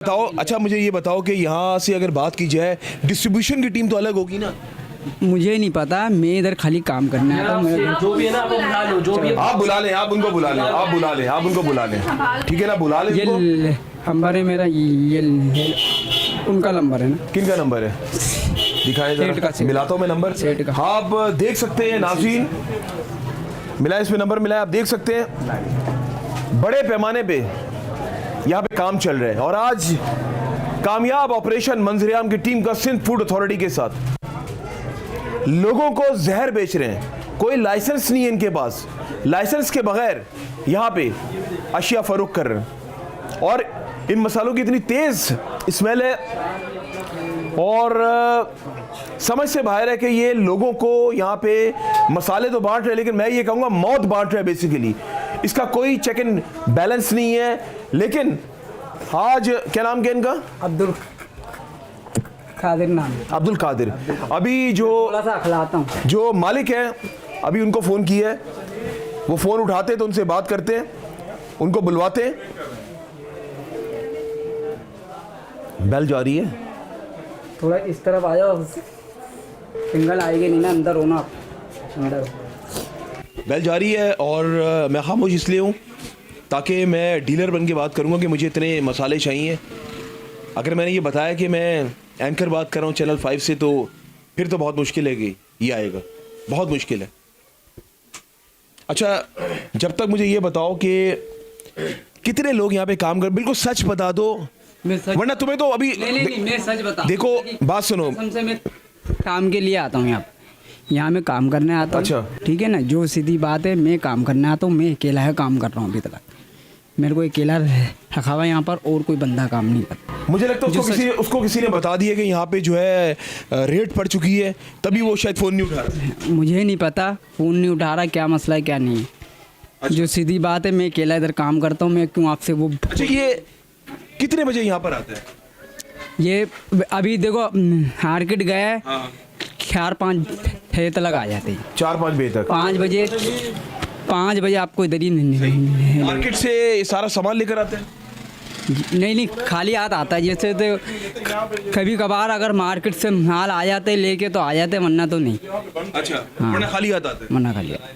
बताओ, अच्छा मुझे ये बताओ कि यहाँ से अगर बात की जाए डिस्ट्रीब्यूशन की टीम तो अलग होगी ना? मुझे नहीं पता, मैं इधर खाली काम करने आता हूँ। जो भी है ना आप बुला लो, जो भी आप बुला लें, आप उनको बुला लें, आप बुला लें, आप उनको बुला लें, ठीक है ना? बुला लें उनको। ये नंबर है मेरा, ये उनका नंबर है ना। किनका नंबर है? दिखाएं सेठ जरा, का। मिलाता हूँ मैं नंबर। सेठ का। हाँ, आप देख सकते हैं नाज़रीन, मिला इसमें नंबर मिला है, आप देख सकते हैं बड़े पैमाने पे यहाँ पे काम चल रहा है। और आज कामयाब ऑपरेशन मंजरेआम की टीम का सिंध फूड अथॉरिटी के साथ लोगों को जहर बेच रहे हैं। कोई लाइसेंस नहीं है इनके पास, लाइसेंस के बगैर यहाँ पे अशिया फरोख्त कर रहे हैं। और इन मसालों की इतनी तेज स्मेल है और समझ से बाहर है कि ये लोगों को यहाँ पे मसाले तो बांट रहे हैं, लेकिन मैं ये कहूँगा मौत बांट रहे हैं बेसिकली। इसका कोई चेक एंड बैलेंस नहीं है। लेकिन आज क्या नाम क्या इनका? अब्दुल कादिर नाम है। अब्दुल कादिर। अभी जो थोड़ा सा खिलाता हूँ। जो मालिक है, अभी उनको फ़ोन किया है, वो फ़ोन उठाते तो उनसे बात करते हैं, उनको बुलवाते हैं। बेल जा रही है, थोड़ा इस तरफ आ जाओ, सिंगल आएगी नहीं ना, अंदर हो ना आप, अंदर। बेल जा रही है और मैं खामोश इसलिए हूँ ताकि मैं डीलर बन के बात करूँगा कि मुझे इतने मसाले चाहिए। अगर मैंने ये बताया कि मैं एंकर बात कर रहा हूँ चैनल 5 से, तो फिर तो बहुत मुश्किल है कि ये आएगा, बहुत मुश्किल है। अच्छा, जब तक मुझे ये बताओ कि कितने लोग यहाँ पे काम कर, बिल्कुल सच बता दो, वरना तुम्हें तो अभी नहीं, मैं सच बता। देखो, बात सुनो, सबसे मैं काम के लिए आता हूँ यहाँ मैं काम करने आता हूँ। अच्छा। ठीक है ना, जो सीधी बात है, मैं काम करने आता हूँ, मैं अकेला है काम कर रहा हूँ अभी तक। मेरे को अकेला रखा हुआ यहाँ पर, और कोई बंदा काम नहीं करता। मुझे लगता है उसको किसी ने बता दिया कि यहाँ पे जो है रेट पड़ चुकी है, तभी वो शायद फ़ोन नहीं उठा रहा। मुझे नहीं पता, फ़ोन नहीं उठा रहा, क्या मसला है क्या नहीं है। अच्छा। जो सीधी बात है, मैं अकेला इधर काम करता हूँ, मैं क्यों आपसे वो। अच्छा, ये कितने बजे यहाँ पर आता है? ये अभी देखो मार्केट गया है, हाँ। 4-5 बजे तक आ जाते हैं। 4-5 बजे तक? 5 बजे आपको इधर ही नहीं। मार्केट से सारा सामान लेकर आते हैं? नहीं, खाली हाथ आता है। जैसे तो कभी कभार अगर मार्केट से माल आ जाते लेके तो आ जाते, वरना तो नहीं। अच्छा, वरना खाली हाथ आते हैं? वरना खाली हाथ।